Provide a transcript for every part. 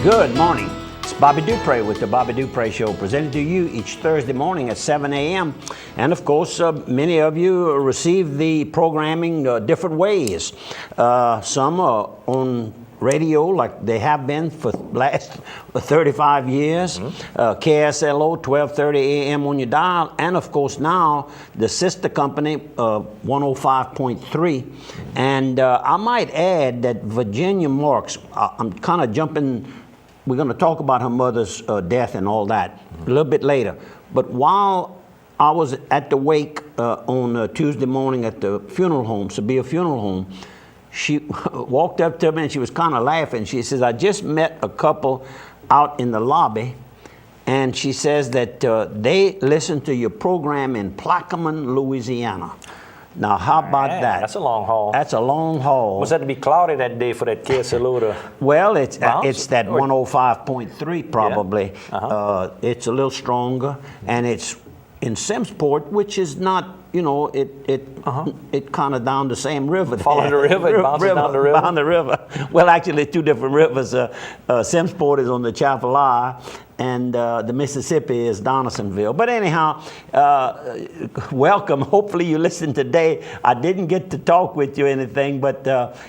Good morning. It's Bobby Dupre with the Bobby Dupre Show, presented to you each Thursday morning at 7 a.m. And of course, many of you receive the programming different ways. Some are on radio, like they have been for the last 35 years. KSLO, 1230 a.m. on your dial. And of course now, the sister company, 105.3. And I might add that Virginia Marks, I'm kind of jumping. We're going to talk about her mother's death and all that a little bit later. But while I was at the wake on Tuesday morning at the funeral home, Sabia Funeral Home, she walked up to me and she was kind of laughing. She says, I just met a couple out in the lobby, and she says that they listen to your program in Plaquemine, Louisiana. Now, how about that? That's a long haul. That's a long haul. Was that to be cloudy that day for that KSLO to Well, it's that 105.3 probably. Yeah. It's a little stronger, and it's in Simpsport, which is not, you know, it kind of down the same river. Follow the river, it bounces down the river. Down the river. Well, actually, two different rivers. Simpsport is on the Chapala, and the Mississippi is Donaldsonville. But anyhow, welcome. Hopefully you listened today. I didn't get to talk with you or anything, but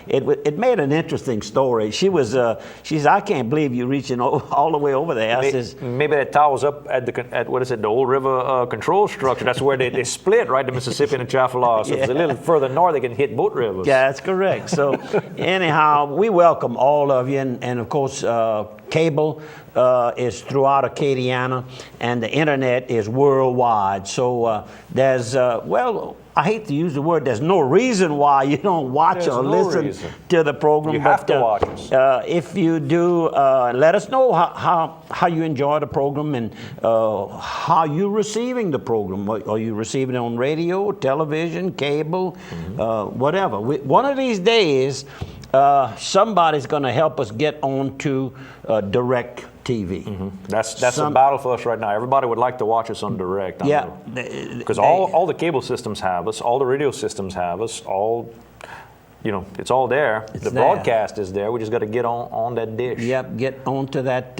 it made an interesting story. She said, I can't believe you're reaching all the way over there. I says, maybe that tower's up at what is it, the old river control structure. That's where they split, right, the Mississippi and the Chapala. So if it's a little further north, they can hit both rivers. Yeah, that's correct. So anyhow, we welcome all of you, and of course, cable is throughout Acadiana, and the internet is worldwide. So there's, well, I hate to use the word, there's no reason why you don't watch or listen to the program. You have to watch us. If you do, let us know how you enjoy the program and how you're receiving the program. Are you receiving it on radio, television, cable, whatever? One of these days, somebody's going to help us get on to direct TV. That's a battle for us right now. Everybody would like to watch us on direct. Yeah. Because all the cable systems have us, all the radio systems have us, all, you know, it's all there. The broadcast is there. We just got to get on that dish. Yep, get onto that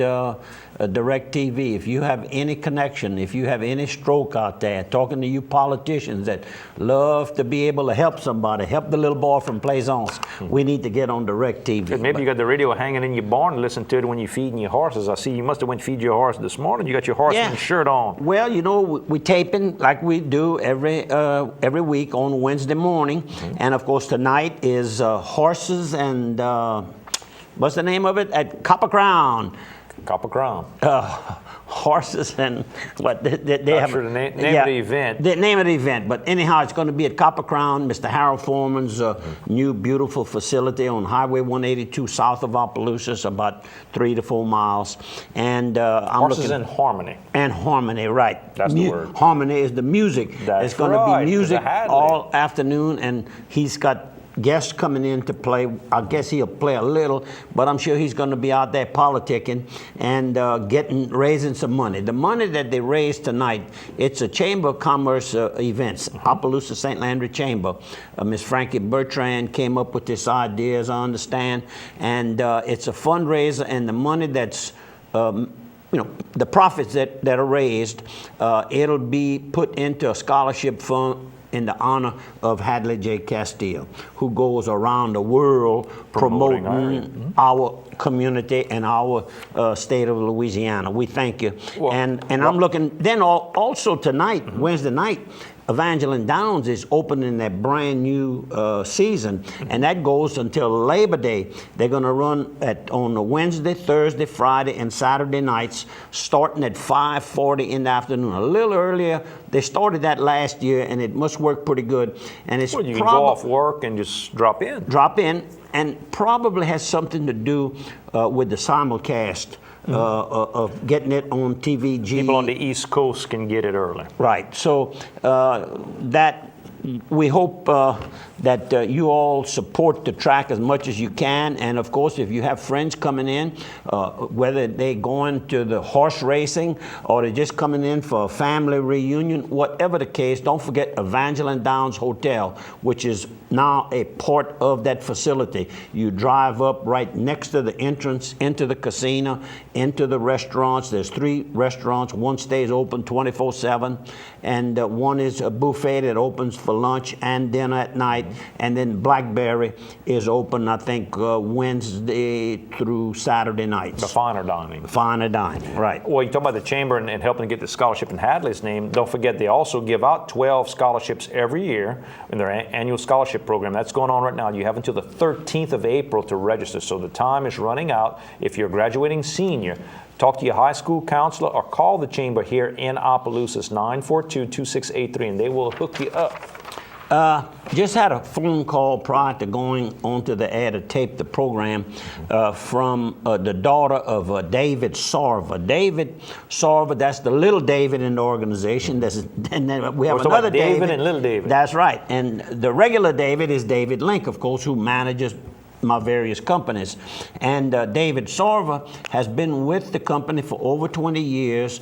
direct TV. If you have any connection, if you have any stroke out there, talking to you politicians that love to be able to help somebody, help the little boy from Plaisance, we need to get on direct TV. Maybe you got the radio hanging in your barn and listen to it when you're feeding your horses. I see you must have went feed your horse this morning. You got your horseman's shirt on. Well, you know, we taping like we do every week on Wednesday morning. And of course tonight is horses and what's the name of it? At Copper Crown. Copper Crown. Horses and what they have. Sure the name of the event. The name of the event. But anyhow, it's going to be at Copper Crown, Mr. Harold Foreman's new beautiful facility on Highway 182 south of Opelousas, about 3 to 4 miles. And Horses in Harmony. And Harmony, right. That's the word. Harmony is the music. That's it's going to be music Hadley. all afternoon, and he's got guests coming in to play. I guess he'll play a little, but I'm sure he's going to be out there politicking and raising some money. The money that they raised tonight, it's a Chamber of Commerce events, Opelousas St. Landry Chamber. Miss Frankie Bertrand came up with this idea, as I understand, and it's a fundraiser, and the money that's you know, the profits that are raised, it'll be put into a scholarship fund in the honor of Hadley J. Castile, who goes around the world promoting our community and our state of Louisiana. We thank you. Well, and I'm looking, then also tonight, Wednesday night, Evangeline Downs is opening that brand new season, and that goes until Labor Day. They're going to run on a Wednesday, Thursday, Friday, and Saturday nights, starting at 5:40 in the afternoon. A little earlier. They started that last year, and it must work pretty good. And it's you can go off work and just drop in. Drop in, and probably has something to do with the simulcast. Of getting it on TVG. People on the East Coast can get it early. Right. So that we hope that you all support the track as much as you can. And of course, if you have friends coming in, whether they're going to the horse racing or they're just coming in for a family reunion, whatever the case, don't forget Evangeline Downs Hotel, which is now a part of that facility. You drive up right next to the entrance into the casino, into the restaurants. There's 3 restaurants. One stays open 24/7, and one is a buffet that opens for lunch and dinner at night. And then Blackberry is open, I think, Wednesday through Saturday nights. The finer dining. Finer dining, right. Well, you talk about the chamber and helping to get the scholarship in Hadley's name. Don't forget they also give out 12 scholarships every year in their annual scholarship program. That's going on right now. You have until the 13th of April to register, so the time is running out. If you're a graduating senior, talk to your high school counselor or call the chamber here in Opelousas, 942-2683, and they will hook you up. Just had a phone call prior to going onto the air to tape the program from the daughter of David Silva. David Silva, that's the little David in the organization. And then we have another David and little David. That's right. And the regular David is David Link, of course, who manages my various companies. And David Silva has been with the company for over 20 years.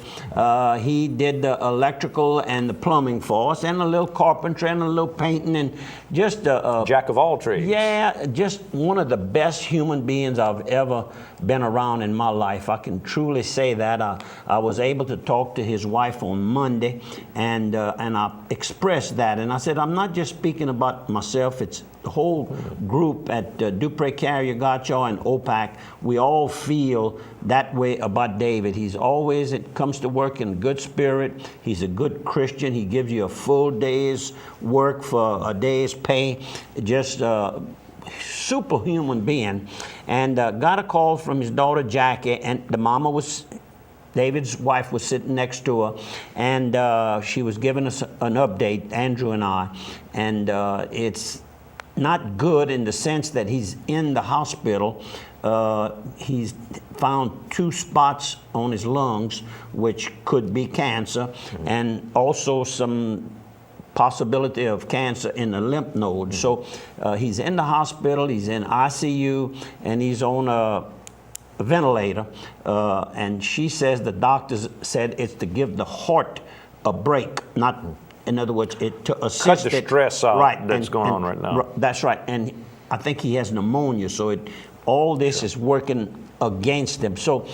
He did the electrical and the plumbing for us, and a little carpentry and a little painting, and just Jack of all trades. Yeah, just one of the best human beings I've ever been around in my life. I can truly say that. I was able to talk to his wife on Monday, and I expressed that. And I said, I'm not just speaking about myself. It's the whole group at Dupree Carrier, Gottschall, and OPAC. We all feel that way about David. He's always, it comes to work in good spirit. He's a good Christian. He gives you a full day's work for a day's pay. Just superhuman being. And got a call from his daughter Jackie, and the mama was, David's wife was sitting next to her, and she was giving us an update, Andrew and I, and it's not good in the sense that he's in the hospital. He's found 2 spots on his lungs, which could be cancer, and also some possibility of cancer in the lymph node. So he's in the hospital, he's in ICU, and he's on a ventilator. And she says the doctors said it's to give the heart a break, not, in other words, it to assist cut the stress out right, that's going on right now. That's right, and I think he has pneumonia, so all this is working against him. So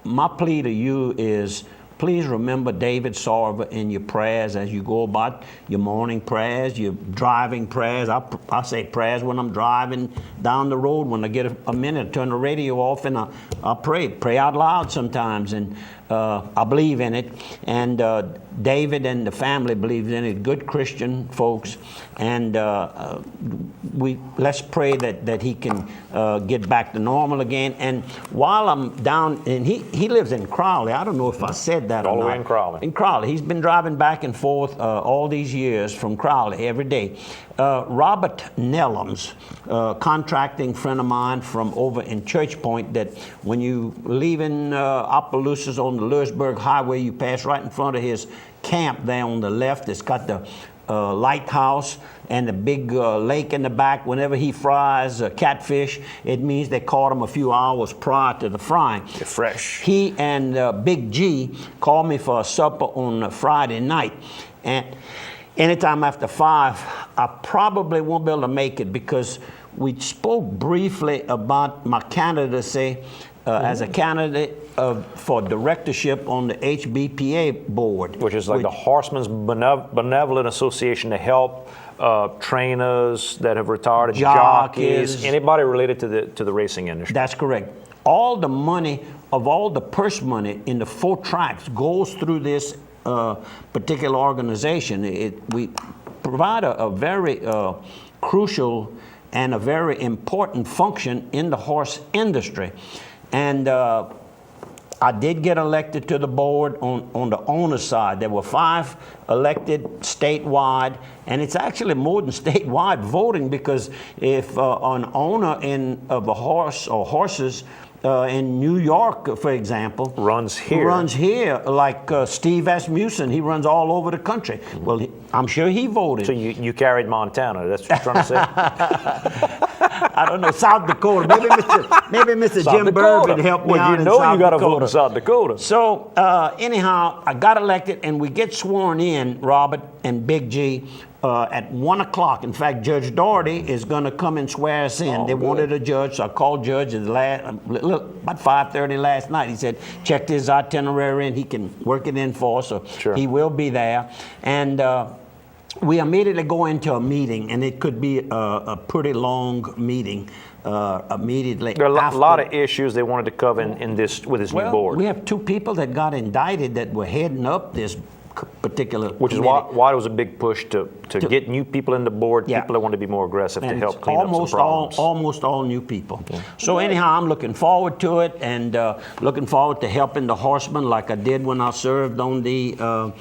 my plea to you is, please remember David Silva in your prayers as you go about your morning prayers, your driving prayers. I say prayers when I'm driving down the road. When I get a minute, I turn the radio off and I pray out loud sometimes. And I believe in it. And David and the family believes in it. Good Christian folks. And let's pray that he can get back to normal again. And while I'm down, and he lives in Crowley. I don't know if I said that all or the not. way in Crowley. In Crowley. He's been driving back and forth all these years from Crowley every day. Robert Nellums, contracting friend of mine from over in Church Point, that when you leaving Opelousas on the Lewisburg Highway, you pass right in front of his camp there on the left. It's got the lighthouse and the big lake in the back. Whenever he fries catfish, it means they caught him a few hours prior to the frying. They're fresh. He and Big G called me for a supper on Friday night. And anytime after 5, I probably won't be able to make it, because we spoke briefly about my candidacy as a candidate for directorship on the HBPA board. Which is like the Horsemen's Benevolent Association to help trainers that have retired, jockeys, anybody related to the racing industry. That's correct. All the money, of all the purse money in the 4 tracks, goes through this particular organization. We provide a very crucial and a very important function in the horse industry. And I did get elected to the board on the owner side. There were 5 elected statewide, and it's actually more than statewide voting, because if an owner of a horse or horses in New York, for example, runs here. Like Steve Asmussen. He runs all over the country. Well, I'm sure he voted. So you carried Montana. That's what you're trying to say? I don't know, South Dakota. Maybe Mr. Jim Berg would help me out in South Dakota. Well, you got to vote in South Dakota. So anyhow, I got elected, and we get sworn in, Robert and Big G, at 1 o'clock. In fact, Judge Doherty is going to come and swear us in. They wanted a judge, so I called Judge about 5:30 last night. He said, check his itinerary and he can work it in for us, so he will be there. And we immediately go into a meeting, and it could be a pretty long meeting immediately. There are a lot of issues they wanted to cover in this with this new board. We have 2 people that got indicted that were heading up this particular Which is why it was a big push to get new people in the board, people that want to be more aggressive to help clean up some problems. Almost all new people. So anyhow, I'm looking forward to it, and looking forward to helping the horsemen like I did when I served on the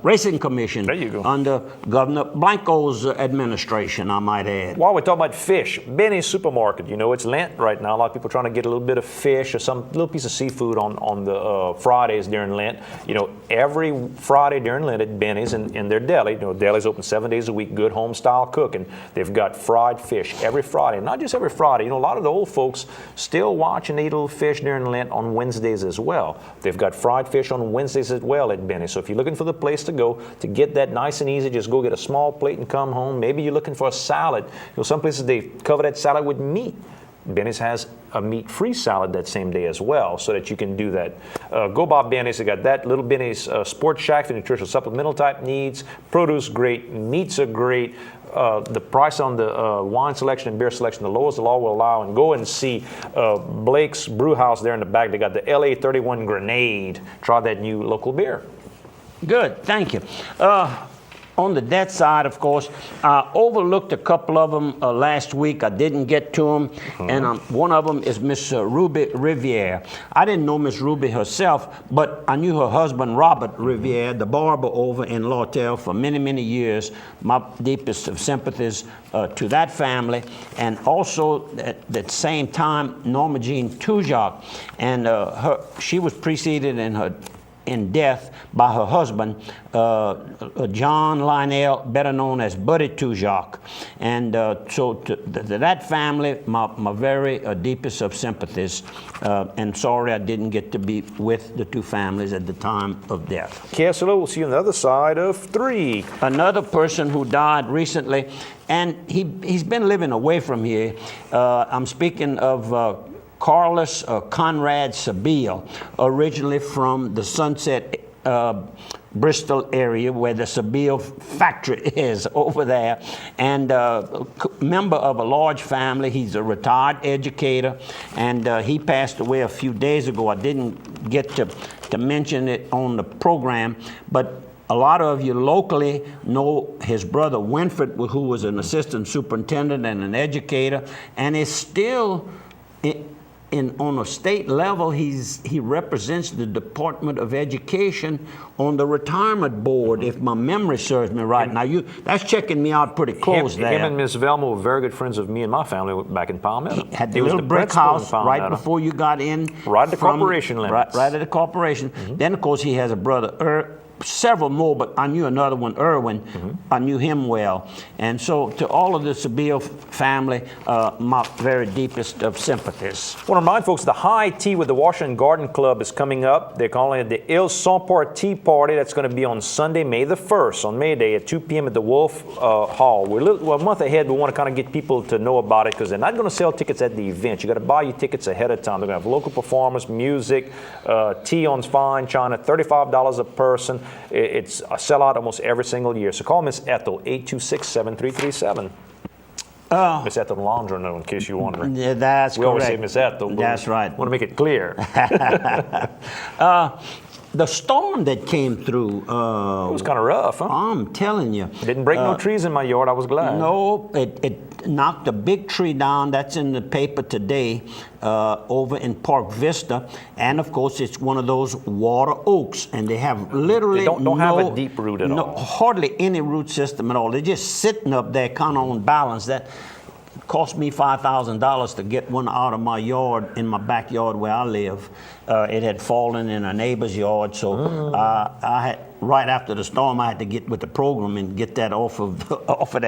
Racing Commission under Governor Blanco's administration, I might add. While we're talking about fish, Benny's Supermarket, you know, it's Lent right now. A lot of people are trying to get a little bit of fish or some little piece of seafood on the Fridays during Lent. You know, every Friday during Lent at Benny's in their deli, you know, deli's open 7 days a week, good home-style cooking. They've got fried fish every Friday. Not just every Friday. You know, a lot of the old folks still watch and eat a little fish during Lent on Wednesdays as well. They've got fried fish on Wednesdays as well at Benny. So if you're looking for the place to go to get that nice and easy, just go get a small plate and come home. Maybe you're looking for a salad. You know, some places they cover that salad with meat. Benny's has a meat-free salad that same day as well, so that you can do that. Go by Benny's. They got that little Benny's Sports Shack for nutritional supplemental type needs. Produce great, meats are great. The price on the wine selection and beer selection, the lowest the law will allow. And go and see Blake's Brew House there in the back. They got the LA 31 Grenade. Try that new local beer. Good, thank you. On the debt side, of course, I overlooked a couple of them last week. I didn't get to them, and one of them is Miss Ruby Riviere. I didn't know Miss Ruby herself, but I knew her husband, Robert Riviere, the barber over in Lawtell for many, many years. My deepest of sympathies to that family, and also at the same time, Norma Jean Tujac, and she was preceded in death by her husband, John Lionel, better known as Buddy Tujac. And so to that family, my very deepest of sympathies. And sorry I didn't get to be with the 2 families at the time of death. Castle, we'll see you on the other side of 3. Another person who died recently, and he's been living away from here. I'm speaking of Carlos Conrad Sabille, originally from the Sunset, Bristol area where the Sabille factory is over there, and member of a large family. He's a retired educator, and he passed away a few days ago. I didn't get to mention it on the program, but a lot of you locally know his brother Winfred, who was an assistant superintendent and an educator, and is still on a state level. He represents the Department of Education on the retirement board, if my memory serves me right. Now that's checking me out pretty close there. Him and Miss Velma were very good friends of me and my family back in Palmetto. He had the little brick house right before you got in. Right at the corporation limits. Right at the corporation. Then, of course, he has a brother, several more, but I knew another one, Irwin. I knew him well. And so to all of the Sabille family, my very deepest of sympathies. I want to remind folks, the High Tea with the Washington Garden Club is coming up. They're calling it the Ils Sont Partis Party. That's going to be on Sunday, May the 1st, on May Day at 2 p.m. at the Wolf Hall. We're a month ahead. We want to kind of get people to know about it because they're not going to sell tickets at the event. You got to buy your tickets ahead of time. They're going to have local performers, music, tea on fine china, $35 a person. It's a sellout almost every single year. So call Miss Ethel, 826-7337. Miss Ethel London, in case you're wondering. Yeah, that's correct. We always say Miss Ethel. That's right. Want to make it clear. The storm that came through. It was kind of rough, huh? I'm telling you. Didn't break no trees in my yard. I was glad. No, it knocked a big tree down. That's in the paper today over in Park Vista. And, of course, it's one of those water oaks. And they have literally they don't have a deep root at all. Hardly any root system at all. They're just sitting up there kind of on balance. That Cost me $5,000 to get one out of my yard, in my backyard where I live. It had fallen in a neighbor's yard, so I had, right after the storm, I had to get with the program and get that off of that